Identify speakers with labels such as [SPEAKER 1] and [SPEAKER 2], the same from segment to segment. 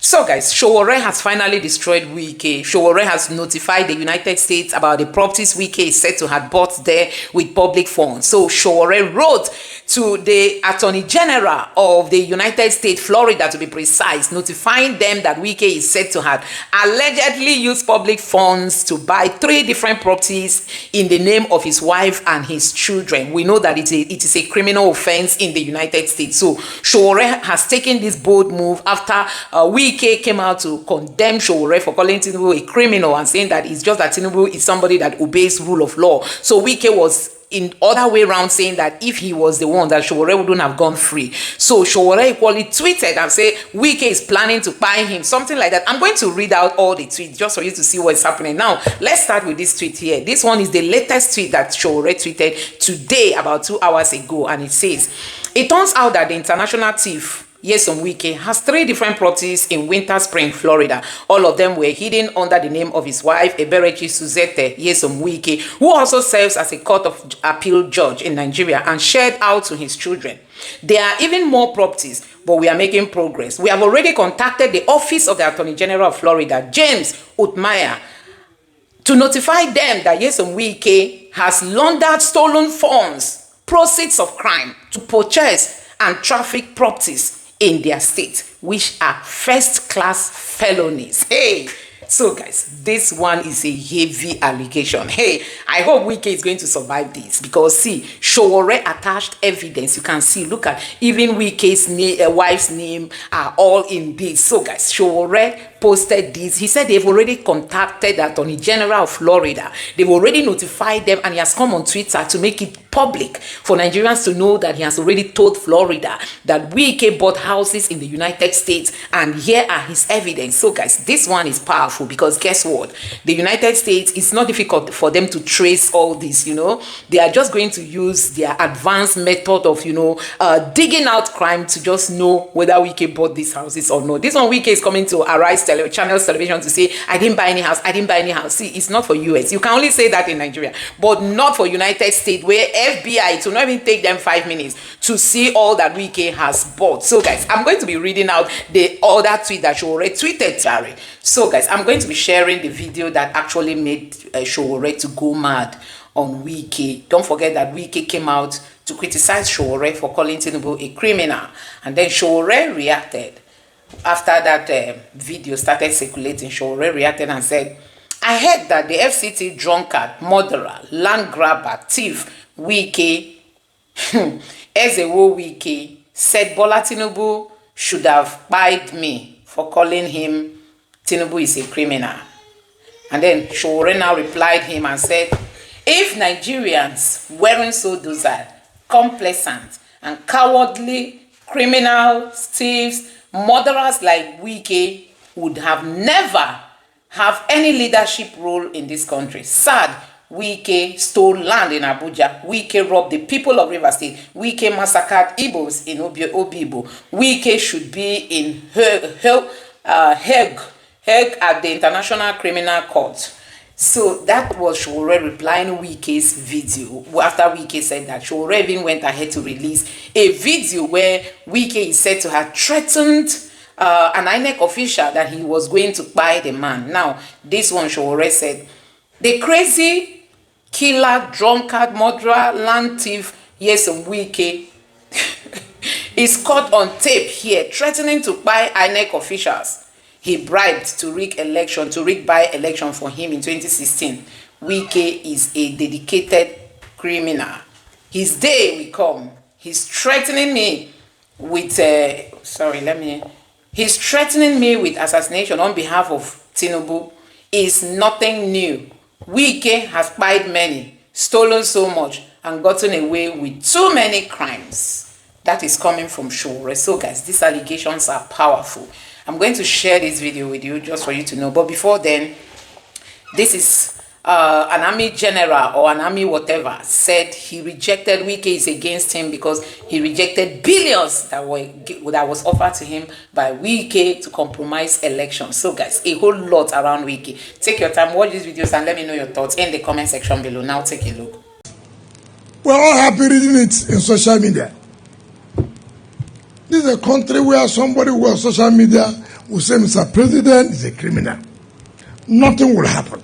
[SPEAKER 1] So guys, Sowore has finally destroyed Wike. Sowore has notified the United States about the properties Wike is said to have bought there with public funds. So Sowore wrote to the Attorney General of the United States, Florida to be precise, notifying them that Wike is said to have allegedly used public funds to buy 3 different properties in the name of his wife and his children. We know that it is a criminal offense in the United States. So Sowore has taken this bold move after Wike came out to condemn Sowore for calling Tinubu a criminal and saying that it's just that Tinubu is somebody that obeys rule of law. So Wike was in other way around saying that if he was the one, that Sowore wouldn't have gone free. So Sowore equally tweeted and said Wike is planning to buy him, something like that. I'm going to read out all the tweets just for you to see what's happening. Now let's start with this tweet here. This one is the latest tweet that Sowore tweeted today about 2 hours ago, and it says, it turns out that the international thief Nyesom Wike has 3 different properties in Winter Spring, Florida. All of them were hidden under the name of his wife, Eberechi Suzette Nyesom Wike, who also serves as a court of appeal judge in Nigeria, and shared out to his children. There are even more properties, but we are making progress. We have already contacted the office of the Attorney General of Florida, James Utmaya, to notify them that Nyesom Wike has laundered stolen funds, proceeds of crime, to purchase and traffic properties in their state, which are first-class felonies. Hey, so guys, this one is a heavy allegation. Hey, I hope Wike is going to survive this, because see, Sowore attached evidence. You can see, look at even Wike's wife's name are all in this. So guys, Sowore posted this. He said they've already contacted the Attorney General of Florida. They've already notified them, and he has come on Twitter to make it public for Nigerians to know that he has already told Florida that Wike bought houses in the United States, and here are his evidence. So guys, this one is powerful, because guess what? The United States, it's not difficult for them to trace all this, you know. They are just going to use their advanced method of, you know, digging out crime to just know whether Wike bought these houses or not. This one, Wike is coming to Arise Channels Television to say, I didn't buy any house, I didn't buy any house. See, it's not for US. You can only say that in Nigeria, but not for United States, where FBI, it will not even take them 5 minutes to see all that Wike has bought. So guys, I'm going to be reading out the other tweet that Sowore tweeted, Terry. So guys, I'm going to be sharing the video that actually made Sowore to go mad on Wike. Don't forget that Wike came out to criticize Sowore for calling Tinubu a criminal, and then Sowore reacted. After that video started circulating, Sowore reacted and said, I heard that the FCT drunkard, murderer, land grabber, thief, Wike, Ezewo Wike, said Bola Tinubu should have buyed me for calling him Tinubu is a criminal. And then Sowore now replied him and said, if Nigerians weren't so docile, complacent, and cowardly, criminal, thieves, murderers like Wike would have never have any leadership role in this country. Sad, Wike stole land in Abuja. Wike robbed the people of Rivers State. Wike massacred Igbos in Obibo. Wike should be in Hague at the International Criminal Court. So that was Sowore replying Wike's video. After Wike said that, Sowore even went ahead to release a video where Wike is said to have threatened an INEC official that he was going to buy the man. Now, this one, Sowore said, the crazy killer, drunkard, murderer, land thief, Nyesom Wike is caught on tape here, threatening to buy INEC officials he bribed to rig by-election for him in 2016. Wike is a dedicated criminal. His day will come. He's threatening me with he's threatening me with assassination on behalf of Tinubu. Is nothing new. Wike has spied many, stolen so much, and gotten away with too many crimes. That is coming from Sowore. So guys, these allegations are powerful. I'm going to share this video with you just for you to know. But before then, this is an army general or an army whatever said he rejected Wike is against him because he rejected billions that was offered to him by Wike to compromise elections. So guys, a whole lot around Wike. Take your time, watch these videos, and let me know your thoughts in the comment section below. Now take a look.
[SPEAKER 2] We're all happy reading it in social media. This is a country where somebody who on social media will say Mr. President is a criminal, nothing will happen.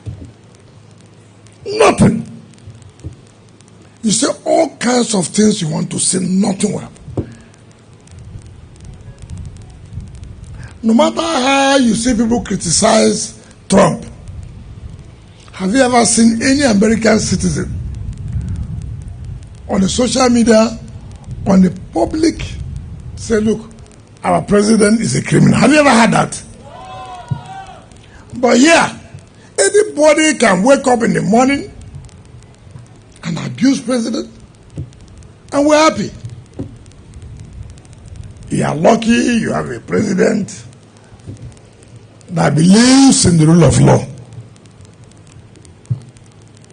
[SPEAKER 2] Nothing. You say all kinds of things you want to say, nothing will happen. No matter how you see people criticize Trump, have you ever seen any American citizen on the social media, on the public, say, look, our president is a criminal? Have you ever had that? But yeah, anybody can wake up in the morning and abuse president, and we're happy. You are lucky you have a president that believes in the rule of law.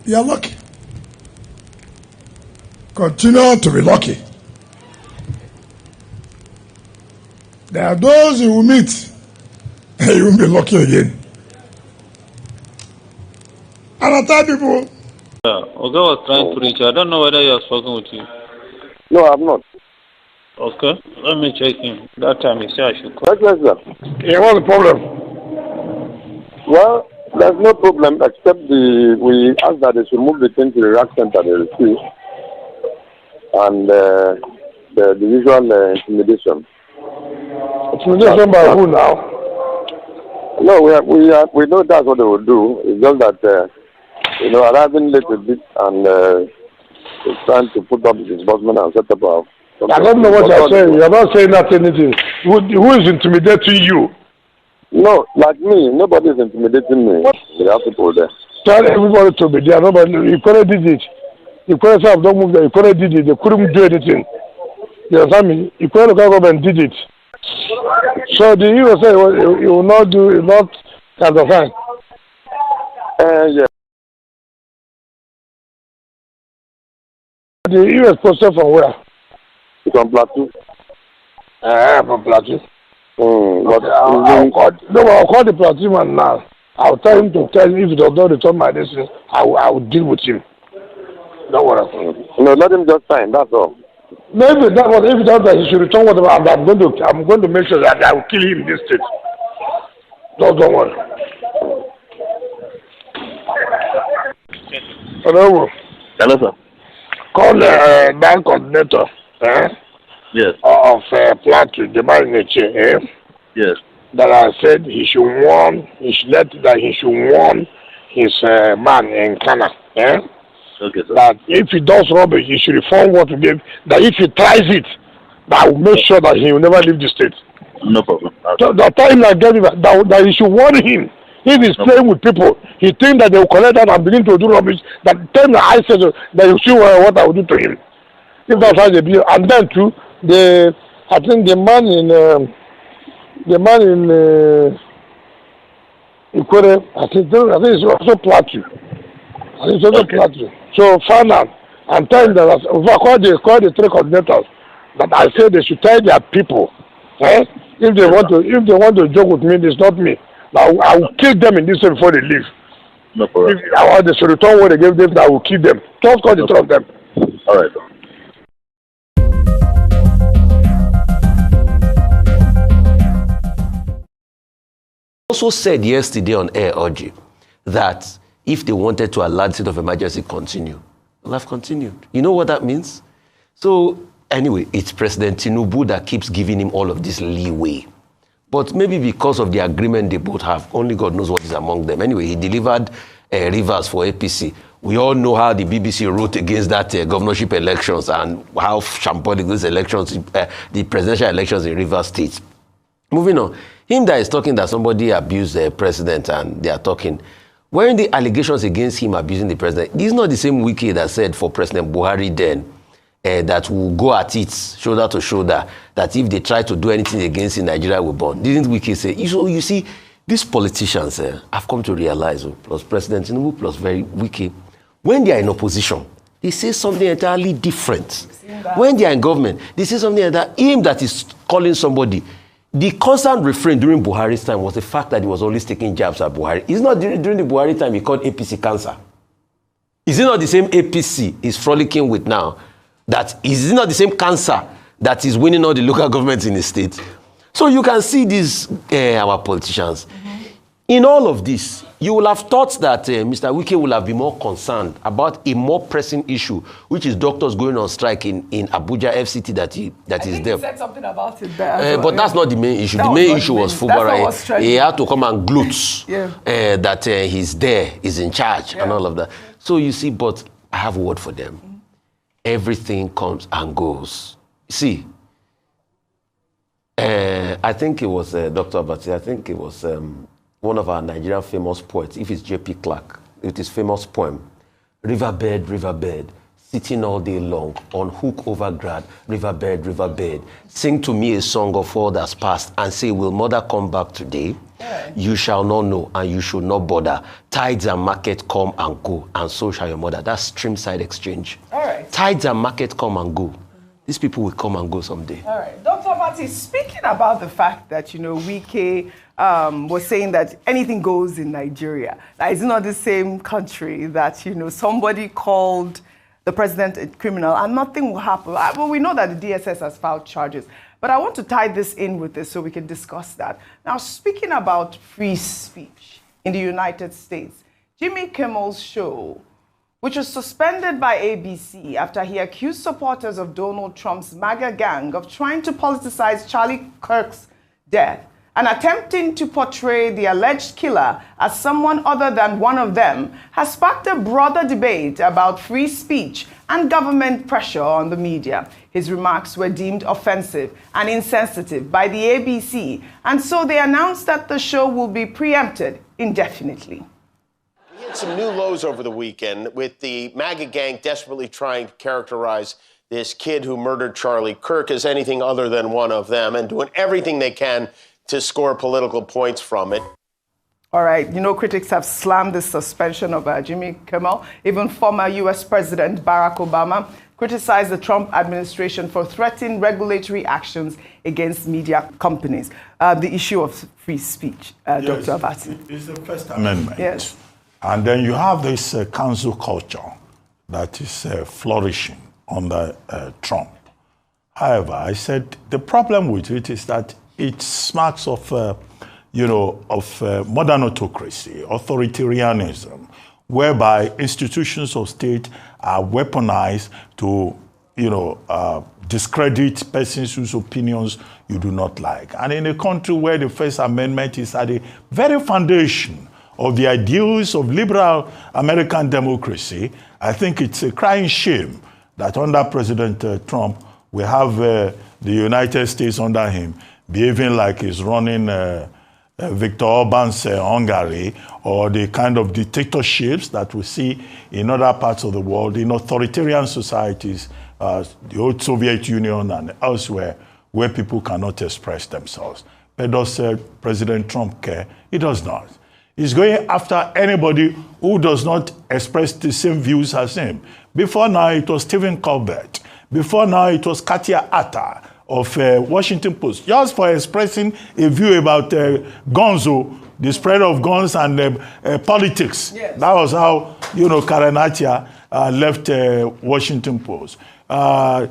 [SPEAKER 2] You are lucky. Continue to be lucky. There are those you will meet and you won't be lucky again. And I tell people,
[SPEAKER 3] Oga was trying to reach you. I don't know whether he has spoken with you.
[SPEAKER 4] No, I'm not.
[SPEAKER 3] Okay, let me check him. That time he said I should call.
[SPEAKER 4] Yes, sir.
[SPEAKER 2] yeah, what's the problem?
[SPEAKER 4] Well, there's no problem except we ask that they should move the thing to the rack center they receive and the usual intimidation.
[SPEAKER 2] Intimidation by who now?
[SPEAKER 4] No, we know that's what they will do. It's just that arriving late a bit and it's trying to put up the disbursement and set up our.
[SPEAKER 2] I don't know what you're saying. You're not saying that anything. Who is intimidating you?
[SPEAKER 4] No, like me, nobody is intimidating me. There are people there.
[SPEAKER 2] Tell everybody to be there. Nobody. You couldn't did it. You couldn't say don't move there. You couldn't did it. They couldn't do anything. You understand me? You couldn't go up and did it. So the hero say you will not do it, not kind of fine.
[SPEAKER 4] Yeah.
[SPEAKER 2] The hero is posted from where?
[SPEAKER 4] It's on Plateau.
[SPEAKER 2] From Plateau.
[SPEAKER 4] But
[SPEAKER 2] I'll call the Plateau man now. I'll tell him to tell me if he does not return my destiny, I will deal with him. Don't worry.
[SPEAKER 4] No, let him just sign, that's all.
[SPEAKER 2] Maybe that was if he does that he should return whatever. I'm going to make sure that I will kill him in this state. Don't worry. Hello.
[SPEAKER 3] Hello, sir.
[SPEAKER 2] Call the bank coordinator.
[SPEAKER 3] Yes.
[SPEAKER 2] Of Plateau, the man in the chair.
[SPEAKER 3] Yes.
[SPEAKER 2] That I said he should warn his man in Ghana.
[SPEAKER 3] Okay, sir.
[SPEAKER 2] That if he does rubbish, he should reform what he did. That if he tries it, that will make sure that he will never leave the state.
[SPEAKER 3] No problem.
[SPEAKER 2] So the time I get that he should warn him. If he's playing with people, he thinks that they will collect that and begin to do rubbish. That time that I said that you see what I will do to him. If that's how they be, and then too, I think the man in Ikwere, I think it's also Plateau. I think it's also Plateau. So find out and tell them that call the three coordinators that I say they should tell their people. If they want to joke with me, it's not me. I will kill them in this way before they leave.
[SPEAKER 3] No problem.
[SPEAKER 2] If I want to return what they gave them, I will kill them. Just call the three of them.
[SPEAKER 3] All right.
[SPEAKER 5] Also said yesterday on air, Oji, that if they wanted to allow the state of emergency continue, they'll have continued. You know what that means? So anyway, it's President Tinubu that keeps giving him all of this leeway. But maybe because of the agreement they both have, only God knows what is among them. Anyway, he delivered Rivers for APC. We all know how the BBC wrote against that governorship elections and how shambolic those elections, the presidential elections in Rivers State. Moving on, him that is talking that somebody abused the president and they are talking, wearing the allegations against him abusing the president, this is not the same Wike that said for President Buhari then that will go at it shoulder to shoulder, that if they try to do anything against him, Nigeria will burn. Didn't Wike say? So you see, these politicians have come to realize, plus President Tinubu, plus very Wike, when they are in opposition, they say something entirely different. When they are in government, they say something that him that is calling somebody. The constant refrain during Buhari's time was the fact that he was always taking jabs at Buhari. It's not during the Buhari time he called APC cancer. Is it not the same APC he's frolicking with now? Is it not the same cancer that is winning all the local governments in the state? So you can see these, our politicians. In all of this, you will have thought that Mr. Wike will have been more concerned about a more pressing issue, which is doctors going on strike in Abuja FCT that is there.
[SPEAKER 1] He said something about it there.
[SPEAKER 5] But that's not the main issue.
[SPEAKER 1] That
[SPEAKER 5] the main issue was
[SPEAKER 1] Fulbright.
[SPEAKER 5] He had to come and gloat
[SPEAKER 1] Yeah.
[SPEAKER 5] that he's there, he's in charge, and all of that. So you see, but I have a word for them. Everything comes and goes. See, I think it was Dr. Abati, I think it was one of our Nigerian famous poets, if it's J.P. Clark, with his famous poem, Riverbed, riverbed, sitting all day long, on hook over grad, riverbed, riverbed, sing to me a song of all that's past, and say, will mother come back today? Yeah. You shall not know, and you should not bother. Tides and market come and go, and so shall your mother. That's stream-side exchange.
[SPEAKER 1] All right.
[SPEAKER 5] Tides and market come and go. These people will come and go someday.
[SPEAKER 1] All right. Dr. Abati, speaking about the fact that, Wike was saying that anything goes in Nigeria. That is not the same country that, somebody called the president a criminal and nothing will happen. Well, we know that the DSS has filed charges. But I want to tie this in with this so we can discuss that. Now, speaking about free speech in the United States, Jimmy Kimmel's show, which was suspended by ABC after he accused supporters of Donald Trump's MAGA gang of trying to politicize Charlie Kirk's death and attempting to portray the alleged killer as someone other than one of them, has sparked a broader debate about free speech and government pressure on the media. His remarks were deemed offensive and insensitive by the ABC, and so they announced that the show will be preempted indefinitely.
[SPEAKER 6] We hit some new lows over the weekend with the MAGA gang desperately trying to characterize this kid who murdered Charlie Kirk as anything other than one of them and doing everything they can to score political points from it.
[SPEAKER 1] All right, critics have slammed the suspension of Jimmy Kimmel. Even former U.S. President Barack Obama criticized the Trump administration for threatening regulatory actions against media companies. The issue of free speech,
[SPEAKER 7] yes,
[SPEAKER 1] Dr. Abati.
[SPEAKER 7] It's the First Amendment.
[SPEAKER 1] Yes.
[SPEAKER 7] And then you have this council culture that is flourishing under Trump. However, I said the problem with it is that it smacks of, modern autocracy, authoritarianism, whereby institutions of state are weaponized to, discredit persons whose opinions you do not like. And in a country where the First Amendment is at the very foundation of the ideals of liberal American democracy, I think it's a crying shame that under President Trump, we have the United States under him behaving like he's running Viktor Orban's Hungary, or the kind of dictatorships that we see in other parts of the world, in authoritarian societies, the old Soviet Union and elsewhere, where people cannot express themselves. But does President Trump care? He does not. He's going after anybody who does not express the same views as him. Before now, it was Stephen Colbert. Before now, it was Katia Atta of Washington Post, just for expressing a view about Gonzo, the spread of guns and politics. Yes. That was how, Karen Atia left Washington Post. Now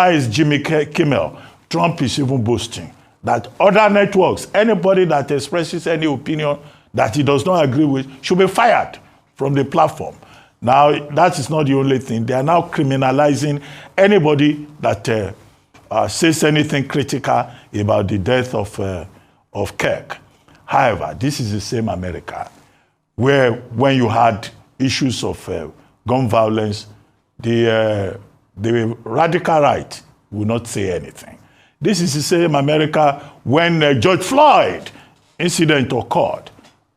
[SPEAKER 7] it's Jimmy Kimmel. Trump is even boasting that other networks, anybody that expresses any opinion that he does not agree with, should be fired from the platform. Now, that is not the only thing. They are now criminalizing anybody that says anything critical about the death of Kirk. However, this is the same America where when you had issues of gun violence, the radical right will not say anything. This is the same America when George Floyd incident occurred,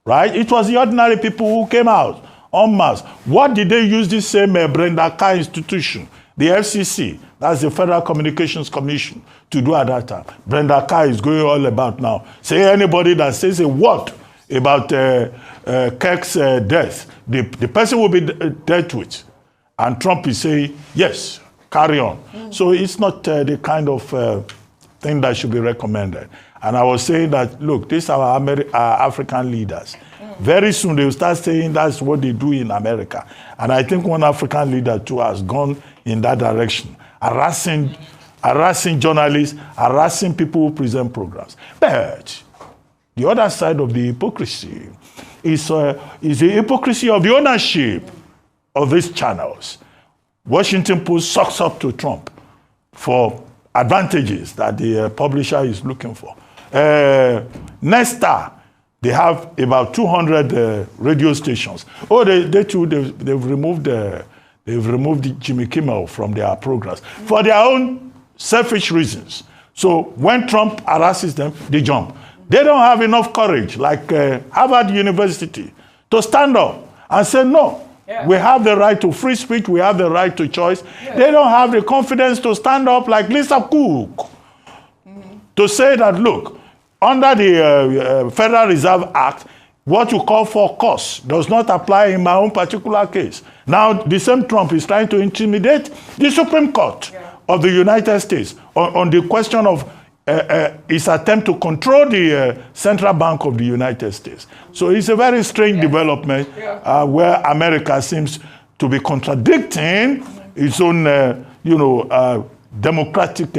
[SPEAKER 7] right? It was the ordinary people who came out en masse. What did they use this same Brenda Carr institution, the FCC, that's the Federal Communications Commission, to do at that time? Brenda Carr is going all about now. Say anybody that says a word about Kirk's death, the person will be dealt with. And Trump is saying, yes, carry on. So it's not the kind of thing that should be recommended. And I was saying that, look, these are our African leaders. Very soon they will start saying that's what they do in America. And I think one African leader too has gone in that direction, harassing harassing journalists, harassing people who present programs. But the other side of the hypocrisy is the hypocrisy of the ownership of these channels. Washington Post sucks up to Trump for advantages that the publisher is looking for. Nesta, they have about 200 radio stations. Oh, they've removed Jimmy Kimmel from their programs for their own selfish reasons. So when Trump harasses them, they jump. They don't have enough courage, like Harvard University, to stand up and say, no, we have the right to free speech, we have the right to choice. They don't have the confidence to stand up like Lisa Cook, to say that, look, under the Federal Reserve Act, what you call for cause does not apply in my own particular case. Now, the same Trump is trying to intimidate the Supreme Court of the United States on the question of his attempt to control the Central Bank of the United States. So it's a very strange development where America seems to be contradicting its own, democratic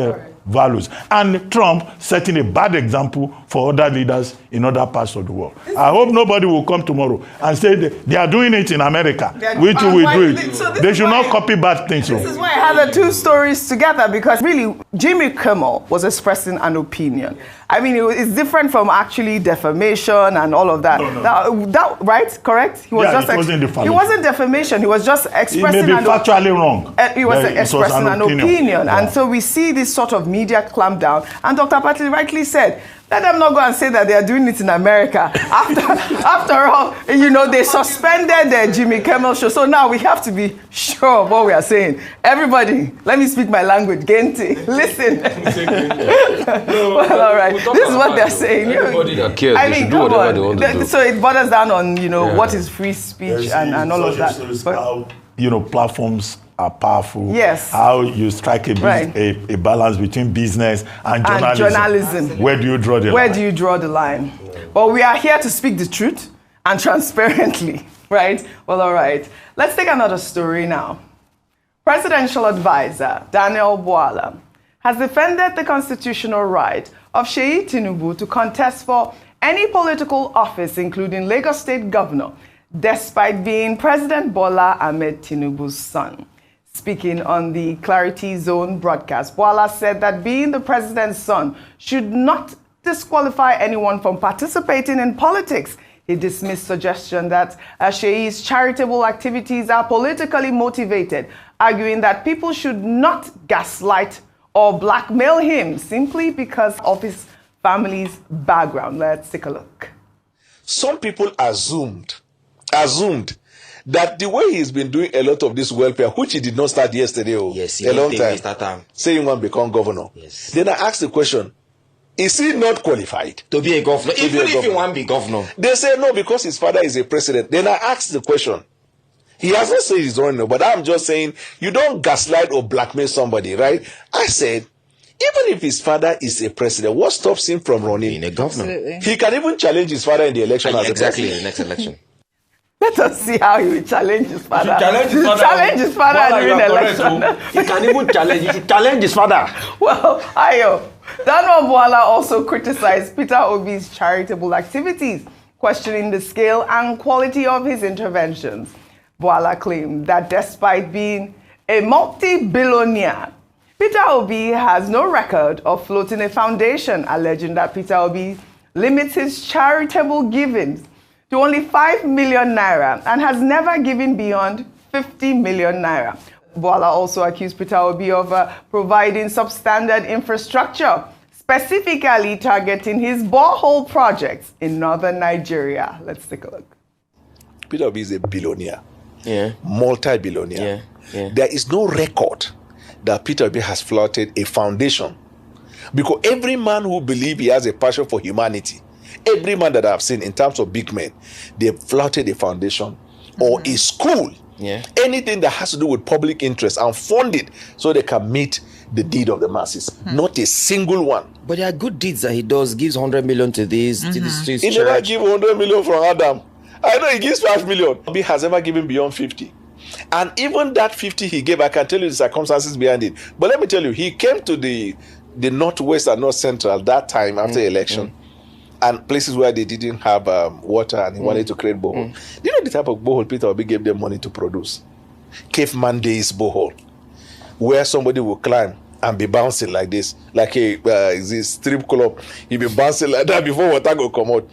[SPEAKER 7] values. And Trump setting a bad example for other leaders in other parts of the world. I hope nobody will come tomorrow and say they are doing it in America. We too will do it. So they should not copy bad things.
[SPEAKER 8] This is why I have the two stories together, because really, Jimmy Kimmel was expressing an opinion. I mean, it's different from actually defamation and all of that.
[SPEAKER 7] No.
[SPEAKER 8] That right? Correct? He was just
[SPEAKER 7] defamation.
[SPEAKER 8] He wasn't defamation. He was just expressing
[SPEAKER 7] an opinion. He may be factually wrong.
[SPEAKER 8] He was expressing an opinion. Yeah. And so we see this sort of media clampdown. And Dr. Patrick rightly said, let them not go and say that they are doing it in America. After all, they suspended the Jimmy Kimmel show. So now we have to be sure of what we are saying. Everybody, let me speak my language. Gente, listen. Well, all right. This is what they're saying.
[SPEAKER 5] Everybody that cares, they should do whatever they want to do.
[SPEAKER 8] So it borders down on, what is free speech and all of that.
[SPEAKER 7] But, platforms are powerful.
[SPEAKER 8] Yes.
[SPEAKER 7] How you strike a balance between business and journalism. Where do you draw the line?
[SPEAKER 8] Where do you draw the line? Well, we are here to speak the truth and transparently, right? Well, all right. Let's take another story now. Presidential advisor Daniel Bwala has defended the constitutional right of Seyi Tinubu to contest for any political office, including Lagos State Governor, despite being President Bola Ahmed Tinubu's son. Speaking on the Clarity Zone broadcast, Bwala said that being the president's son should not disqualify anyone from participating in politics. He dismissed suggestion that Seyi's charitable activities are politically motivated, arguing that people should not gaslight or blackmail him simply because of his family's background. Let's take a look.
[SPEAKER 9] Some people assumed that the way he's been doing a lot of this welfare, which he did not start yesterday, a long time, saying he want to become governor. Yes. Then I asked the question, is he not qualified
[SPEAKER 10] to be a governor? Even if he want to be governor.
[SPEAKER 9] They say no, because his father is a president. Then I asked the question. He has not said he's running, but I'm just saying, you don't gaslight or blackmail somebody, right? I said, even if his father is a president, what stops him from running?
[SPEAKER 10] Being a governor.
[SPEAKER 9] Absolutely. He can even challenge his father in the election.
[SPEAKER 10] Exactly, in the next election.
[SPEAKER 8] Let us see how he will challenge his father. Challenge his father during the election.
[SPEAKER 5] He can even challenge. He should challenge his father.
[SPEAKER 8] Well, Daniel Bwala also criticized Peter Obi's charitable activities, questioning the scale and quality of his interventions. Bwala claimed that despite being a multi-billionaire, Peter Obi has no record of floating a foundation, alleging that Peter Obi limits his charitable givings to only 5 million naira and has never given beyond 50 million naira. Bwala also accused Peter Obi of providing substandard infrastructure, specifically targeting his borehole projects in northern Nigeria. Let's take a look.
[SPEAKER 9] Peter Obi is a billionaire, multi-billionaire. There is no record that Peter Obi has flouted a foundation, because every man who believes he has a passion for humanity, every man that I've seen in terms of big men, they've flouted a foundation or a school, anything that has to do with public interest, and fund it so they can meet the need of the masses. Not a single one.
[SPEAKER 10] But there are good deeds that he does. Gives 100 million to this, to the streets.
[SPEAKER 9] He never give 100 million from Adam. I know he gives 5 million. He has ever given beyond 50. And even that 50 he gave, I can tell you the circumstances behind it. But let me tell you, he came to the Northwest and North Central that time after the election, and places where they didn't have water, and he wanted to create borehole. Do you know the type of borehole Peter Obi gave them money to produce? Caveman days borehole, where somebody will climb and be bouncing like this, like a this strip club. He'll be bouncing like that before water go come out.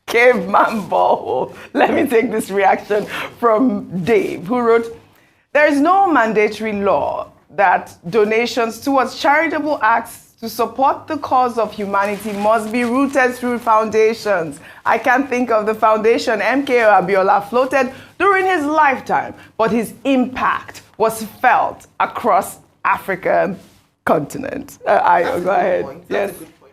[SPEAKER 8] Caveman borehole. Let me take this reaction from Dave, who wrote, "There is no mandatory law that donations towards charitable acts to support the cause of humanity must be rooted through foundations. I can't think of the foundation MKO Abiola floated during his lifetime, but his impact was felt across African continent." Go ahead. Yes.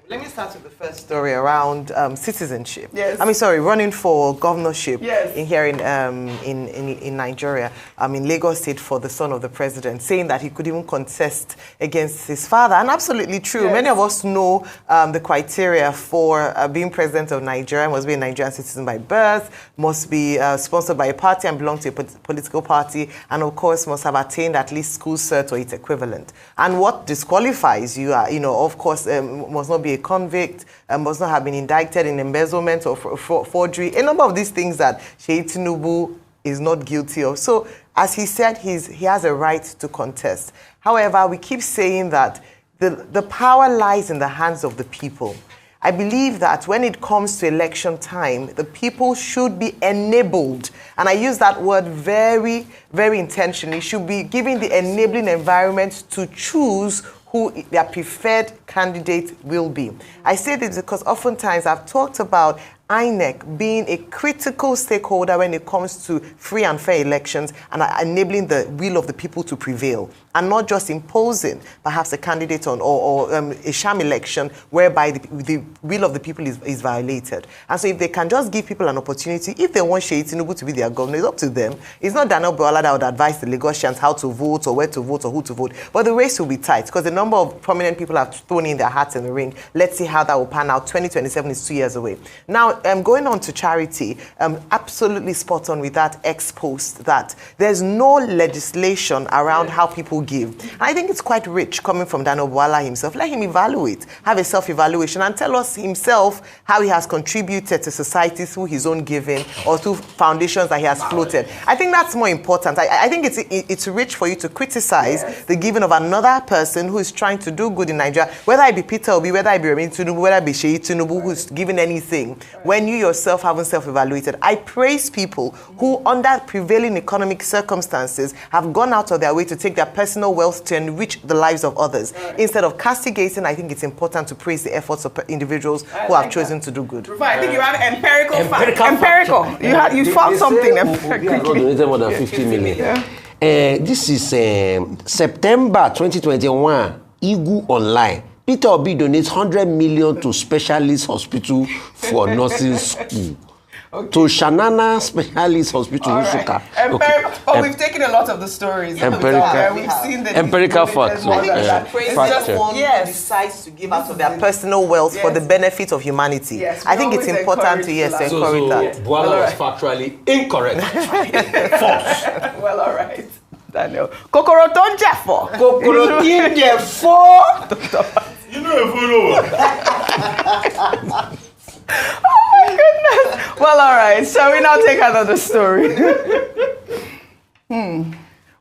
[SPEAKER 11] Let me start with the first story around citizenship.
[SPEAKER 8] Yes.
[SPEAKER 11] Running for governorship
[SPEAKER 8] Yes.
[SPEAKER 11] in Nigeria. In Lagos State for the son of the president, saying that he could even contest against his father. And absolutely true.
[SPEAKER 8] Yes.
[SPEAKER 11] Many of us know the criteria for being president of Nigeria. Must be a Nigerian citizen by birth, must be sponsored by a party and belong to a political party, and of course must have attained at least school cert or its equivalent. And what disqualifies you are, of course, must not be a convict, must not have been indicted in embezzlement or forgery, a number of these things that Seyi Tinubu is not guilty of. So, as he said, he has a right to contest. However, we keep saying that the power lies in the hands of the people. I believe that when it comes to election time, the people should be enabled, and I use that word very, very intentionally, should be given the enabling environment to choose who their preferred candidate will be. I say this because oftentimes I've talked about INEC being a critical stakeholder when it comes to free and fair elections and enabling the will of the people to prevail, and not just imposing perhaps a candidate on or a sham election whereby the will of the people is violated. And so if they can just give people an opportunity, if they want Seyi Tinubu to be their governor, it's up to them. It's not Daniel Buala that would advise the Lagosians how to vote or where to vote or who to vote, but the race will be tight because the number of prominent people have thrown in their hats in the ring. Let's see how that will pan out. 2027 is 2 years away. Now, going on to charity, absolutely spot on with that ex-post that there's no legislation around how people give. I think it's quite rich coming from Daniel Buala himself. Let him evaluate, have a self-evaluation, and tell us himself how he has contributed to society through his own giving or through foundations that he has floated. I think that's more important. I think it's rich for you to criticize the giving of another person who is trying to do good in Nigeria, whether it be Peter Obi, whether it be Remi Tinubu, whether it be Seyi Tinubu, who's given anything, when you yourself haven't self-evaluated. I praise people who, under prevailing economic circumstances, have gone out of their way to take their personal wealth to enrich the lives of others. Instead of castigating, I think it's important to praise the efforts of individuals who have chosen to do good.
[SPEAKER 8] I think you have empirical facts. Empirical. You found something empirically.
[SPEAKER 5] Donated more than 50 million. This is September 2021. Igu Online. Peter Obi donates 100 million to Specialist Hospital for Nursing School. Okay. To Shanana Specialist Hospital, Usuka.
[SPEAKER 8] But we've taken a lot of the stories. We've seen the
[SPEAKER 5] empirical facts.
[SPEAKER 11] One decides to give out of their personal wealth for the benefit of humanity.
[SPEAKER 8] Yes,
[SPEAKER 11] I think it's important to encourage that.
[SPEAKER 5] Buala was factually incorrect. False.
[SPEAKER 8] Well, all right. Daniel. Kokoro Tonjefo.
[SPEAKER 5] Kokoro Tonjefo.
[SPEAKER 7] You know a follower.
[SPEAKER 8] Oh my goodness. Well, all right. Shall we now take another story?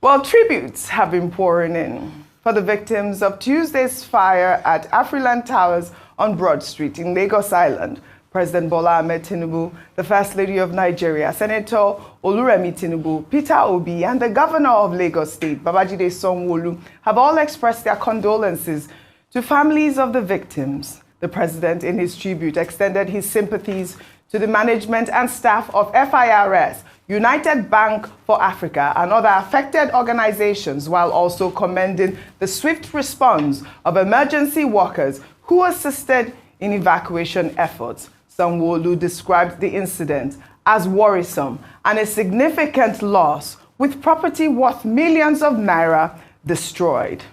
[SPEAKER 8] Well, tributes have been pouring in for the victims of Tuesday's fire at Afriland Towers on Broad Street in Lagos Island. President Bola Ahmed Tinubu, the First Lady of Nigeria, Senator Oluremi Tinubu, Peter Obi, and the Governor of Lagos State, Babajide Sanwo-Olu, have all expressed their condolences to families of the victims. The president, in his tribute, extended his sympathies to the management and staff of FIRS, United Bank for Africa, and other affected organizations, while also commending the swift response of emergency workers who assisted in evacuation efforts. Sanwo-Olu described the incident as worrisome and a significant loss, with property worth millions of naira destroyed.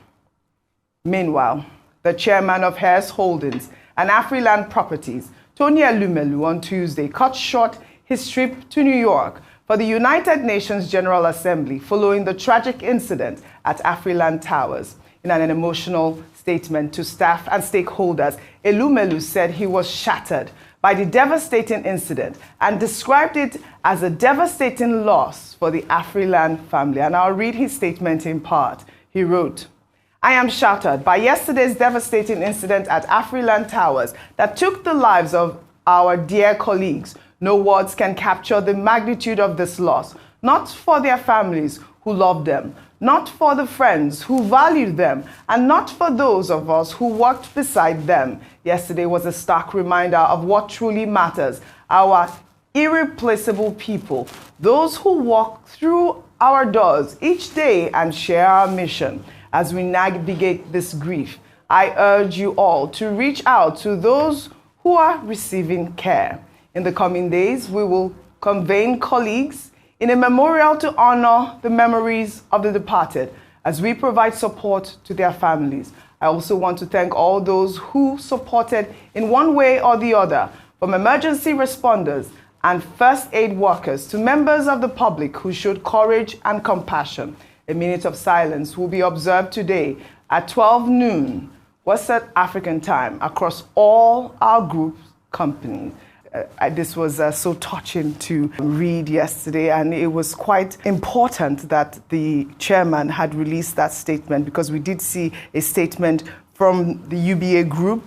[SPEAKER 8] Meanwhile, the chairman of Harris Holdings and Afriland Properties, Tony Elumelu, on Tuesday cut short his trip to New York for the United Nations General Assembly following the tragic incident at Afriland Towers. In an emotional statement to staff and stakeholders, Elumelu said he was shattered by the devastating incident and described it as a devastating loss for the Afriland family. And I'll read his statement in part. He wrote, "I am shattered by yesterday's devastating incident at Afriland Towers that took the lives of our dear colleagues. No words can capture the magnitude of this loss, not for their families who loved them, not for the friends who valued them, and not for those of us who worked beside them. Yesterday was a stark reminder of what truly matters, our irreplaceable people, those who walk through our doors each day and share our mission. As we navigate this grief, I urge you all to reach out to those who are receiving care. In the coming days, we will convene colleagues in a memorial to honor the memories of the departed as we provide support to their families. I also want to thank all those who supported in one way or the other, from emergency responders and first aid workers to members of the public who showed courage and compassion. A minute of silence will be observed today at 12 noon West African time across all our group companies. This was so touching to read yesterday, and it was quite important that the chairman had released that statement, because we did see a statement from the UBA group,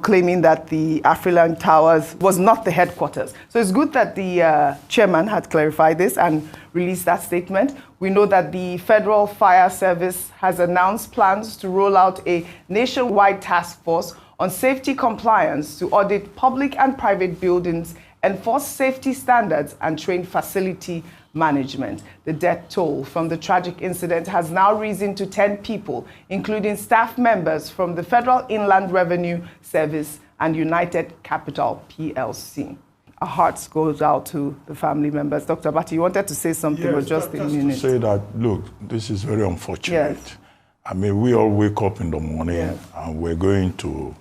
[SPEAKER 8] claiming that the Afriland Towers was not the headquarters. So it's good that the chairman had clarified this and released that statement. We know that the Federal Fire Service has announced plans to roll out a nationwide task force on safety compliance to audit public and private buildings, enforce safety standards, and train facility management. The death toll from the tragic incident has now risen to 10 people, including staff members from the Federal Inland Revenue Service and United Capital PLC. Our hearts goes out to the family members. Dr. Bati, you wanted to say something, or just a minute?
[SPEAKER 7] To say that, look, this is very unfortunate. Yes. I mean, we all wake up in the morning and we're going to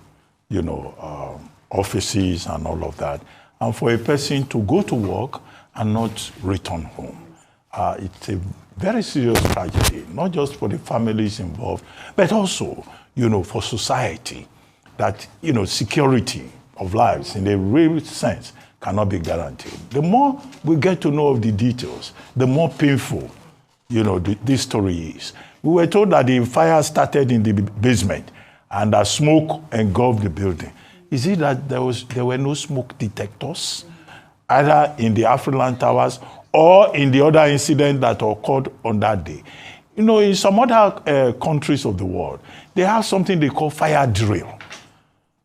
[SPEAKER 7] offices and all of that. And for a person to go to work and not return home, it's a very serious tragedy, not just for the families involved, but also, for society, that, security of lives in a real sense cannot be guaranteed. The more we get to know of the details, the more painful, this story is. We were told that the fire started in the basement and that smoke engulfed the building. Is it that there were no smoke detectors, either in the Afriland Towers or in the other incident that occurred on that day? In some other countries of the world, they have something they call fire drill.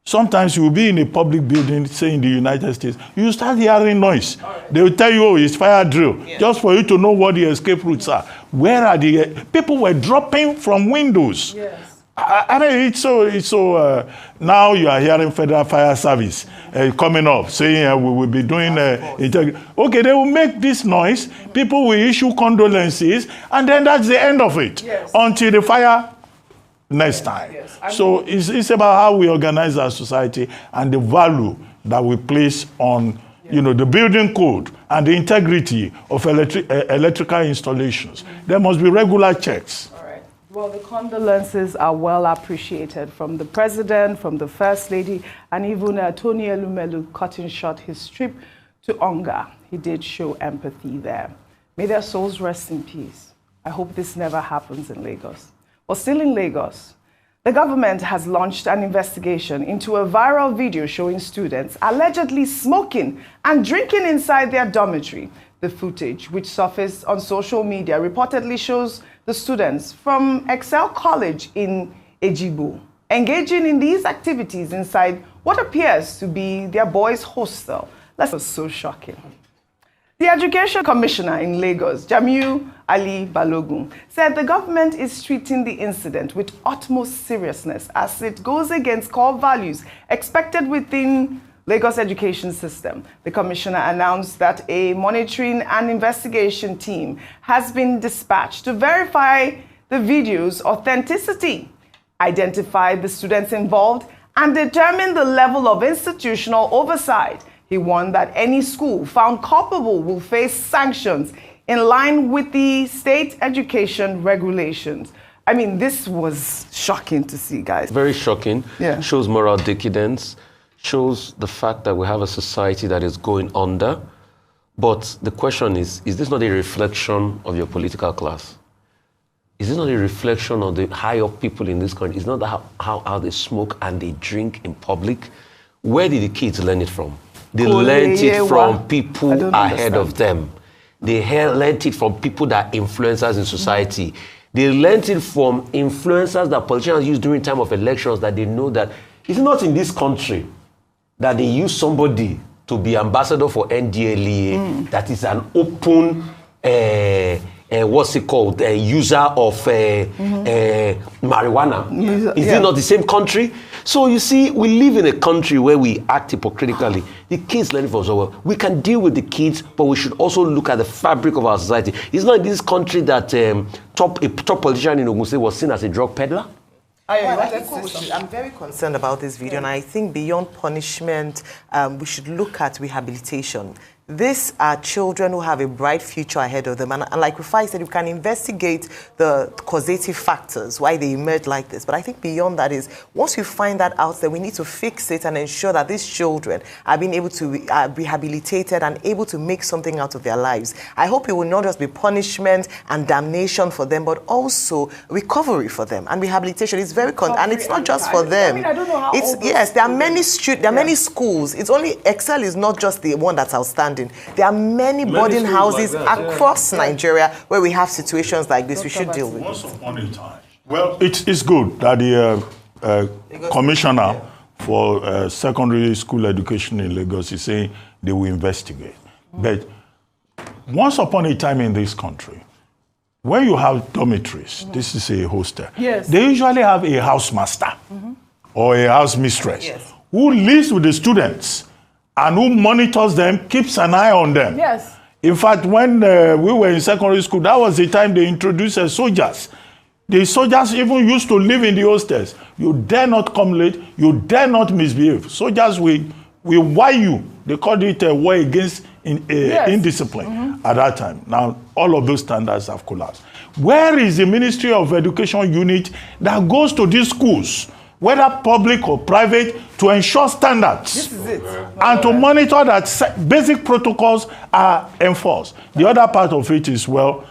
[SPEAKER 7] Sometimes you will be in a public building, say in the United States, you start hearing noise. They will tell you, it's fire drill, just for you to know what the escape routes are. Where are the people were dropping from windows? Yes. I mean, it's so now you are hearing Federal Fire Service coming up, saying we will be doing okay, they will make this noise, people will issue condolences, and then that's the end of it, until the fire next time. So it's about how we organize our society and the value that we place on the building code and the integrity of electrical installations. There must be regular checks.
[SPEAKER 8] Well, the condolences are well appreciated from the president, from the first lady, and even Tony Elumelu cutting short his trip to Onga. He did show empathy there. May their souls rest in peace. I hope this never happens in Lagos. Well, still in Lagos, the government has launched an investigation into a viral video showing students allegedly smoking and drinking inside their dormitory. The footage, which surfaced on social media, reportedly shows the students from Excel College in Ejigbo engaging in these activities inside what appears to be their boys' hostel. That was so shocking. The Education Commissioner in Lagos, Jamiu Ali Balogun, said the government is treating the incident with utmost seriousness as it goes against core values expected within Lagos education system. The commissioner announced that a monitoring and investigation team has been dispatched to verify the video's authenticity, identify the students involved, and determine the level of institutional oversight He warned that any school found culpable will face sanctions in line with the state education regulations. I mean, this was shocking to see, guys.
[SPEAKER 5] Very shocking.
[SPEAKER 8] Yeah.
[SPEAKER 5] Shows moral decadence, shows the fact that we have a society that is going under. But the question is this not a reflection of your political class? Is this not a reflection of the high-up people in this country? Is not that how they smoke and they drink in public? Where did the kids learn it from? They learned it from people ahead of them. They learned it from people that are influencers in society. They learned it from influencers that politicians use during time of elections, that they know that it's not in this country that they use somebody to be ambassador for NDLEA that is an open what's it called, user of marijuana. Is it not the same country? So you see, we live in a country where we act hypocritically. The kids learn from somewhere. We can deal with the kids, but we should also look at the fabric of our society. It's not in this country that a top politician in Ogun State was seen as a drug peddler.
[SPEAKER 11] I'm very concerned about this video, and I think beyond punishment, we should look at rehabilitation. These are children who have a bright future ahead of them. And like Rufai said, we can investigate the causative factors, why they emerge like this. But I think beyond that is, once we find that out, then we need to fix it and ensure that these children are being able to be rehabilitated and able to make something out of their lives. I hope it will not just be punishment and damnation for them, but also recovery for them. And rehabilitation is very, and it's not just for them.
[SPEAKER 8] I mean, I don't know how
[SPEAKER 11] yes, there are many many schools. It's only, Excel is not just the one that's outstanding. There are many boarding houses like across Nigeria where we have situations like this. We should deal with it.
[SPEAKER 7] Once upon a time. Well, it's good that the commissioner for secondary school education in Lagos is saying they will investigate. But once upon a time in this country, when you have dormitories, this is a hostel, they usually have a house master or a house mistress who lives with the students and who monitors them, keeps an eye on them.
[SPEAKER 8] Yes.
[SPEAKER 7] In fact, when we were in secondary school, that was the time they introduced soldiers. The soldiers even used to live in the hostels. You dare not come late, you dare not misbehave. Soldiers will wire you. They called it a war against indiscipline at that time. Now, all of those standards have collapsed. Where is the Ministry of Education unit that goes to these schools, whether public or private, to ensure standards?
[SPEAKER 8] This is it.
[SPEAKER 7] And to monitor that basic protocols are enforced. The other part of it is, well,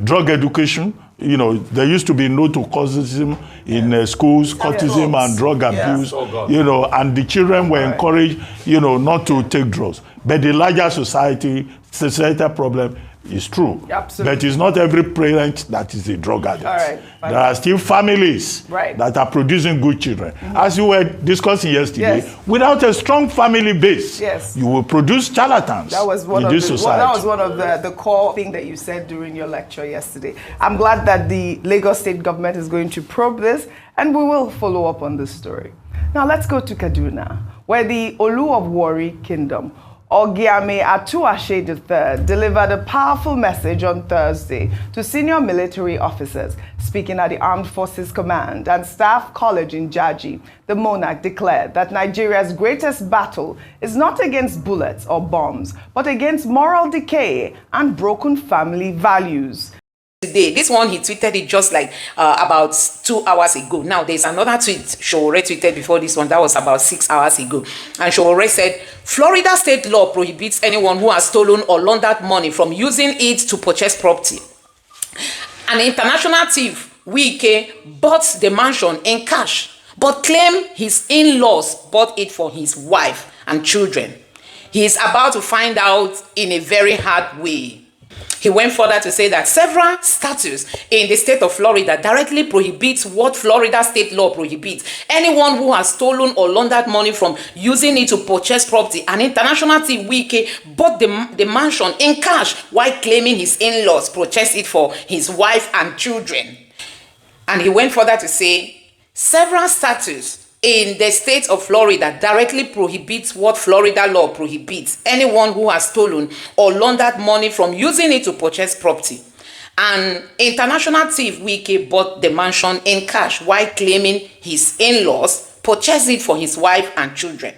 [SPEAKER 7] drug education. You know, there used to be no to cultism in schools, cultism and drug abuse, you know, and the children were encouraged, you know, not to take drugs. But the larger societal problem is true.
[SPEAKER 8] Absolutely.
[SPEAKER 7] But it's not every parent that is a drug addict. There are still families that are producing good children. As you were discussing yesterday, without a strong family base, you will produce charlatans in this society.
[SPEAKER 8] That was one of the core thing that you said during your lecture yesterday. I'm glad that the Lagos state government is going to probe this, and we will follow up on this story. Now let's go to Kaduna, where the Olu of Warri Kingdom, Ogiame Atuashe III, delivered a powerful message on Thursday to senior military officers. Speaking at the Armed Forces Command and Staff College in Jaji, the monarch declared that Nigeria's greatest battle is not against bullets or bombs, but against moral decay and broken family values.
[SPEAKER 1] Today, this one he tweeted it just like about 2 hours ago. Now there's another tweet Sowore tweeted before this one that was about 6 hours ago, and Sowore said, Florida state law prohibits anyone who has stolen or laundered money from using it to purchase property. An international thief, Wike, bought the mansion in cash but claimed his in-laws bought it for his wife and children. He is about to find out in a very hard way. He went further to say that several statutes in the state of Florida directly prohibits what Florida state law prohibits. Anyone who has stolen or laundered money from using it to purchase property. An international thief, Wike, bought the mansion in cash while claiming his in-laws purchased it for his wife and children. And he went further to say several statutes in the state of Florida directly prohibits what Florida law prohibits. Anyone who has stolen or laundered money from using it to purchase property. An international thief, Wike, bought the mansion in cash while claiming his in-laws purchased it for his wife and children.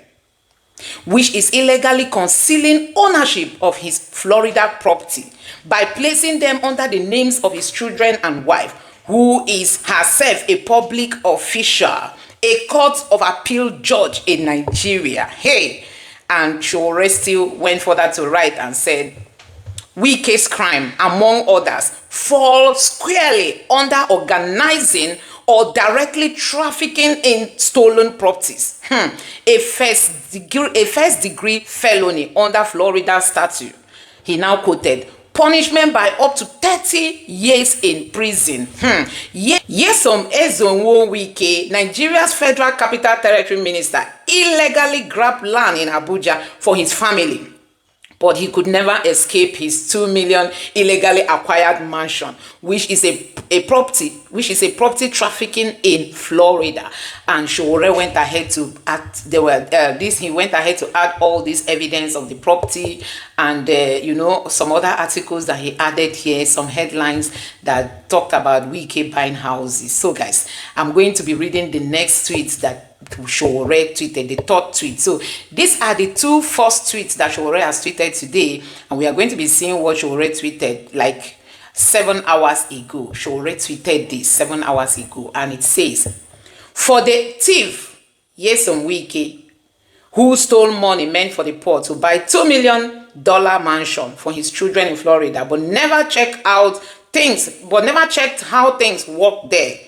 [SPEAKER 1] which is illegally concealing ownership of his Florida property by placing them under the names of his children and wife, who is herself a public official, a court of appeal judge in Nigeria. Hey, and Sowore still went further to write and said, Wike's crime, among others, fall squarely under organizing or directly trafficking in stolen properties. A first degree felony under Florida statute. He now quoted, punishment by up to 30 years in prison. Nyesom Ezonwo Wike, Nigeria's Federal Capital Territory Minister, illegally grabbed land in Abuja for his family, but he could never escape his 2 million illegally acquired mansion, which is a property trafficking in Florida. And Sowore went ahead to add he went ahead to add all this evidence of the property and some other articles that he added here, some headlines that talked about Wike buying houses. So guys, I'm going to be reading the next tweets that Sowore tweeted, the third tweet. So these are the two first tweets that Sowore has tweeted today, and we are going to be seeing what Sowore tweeted like 7 hours ago. Sowore tweeted this 7 hours ago, and it says, for the thief Nyesom Wike, who stole money meant for the poor to buy $2 million mansion for his children in Florida, but never checked how things work there.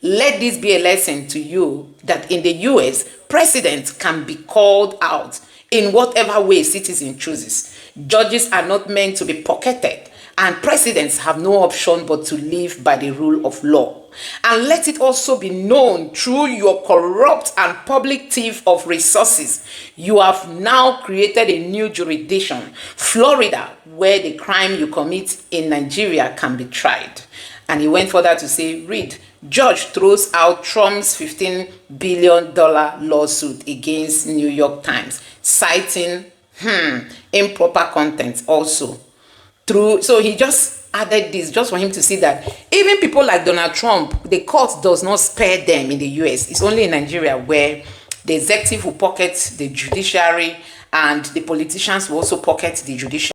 [SPEAKER 1] Let this be a lesson to you that in the US, presidents can be called out in whatever way citizen chooses. Judges are not meant to be pocketed, and presidents have no option but to live by the rule of law. And let it also be known through your corrupt and public thief of resources, you have now created a new jurisdiction, Florida, where the crime you commit in Nigeria can be tried. And he went further to say, read, judge throws out Trump's $15 billion lawsuit against New York Times, citing improper content also. So he just added this just for him to see that even people like Donald Trump, the court does not spare them in the US. It's only in Nigeria where the executive will pocket the judiciary and the politicians will also pocket the judiciary.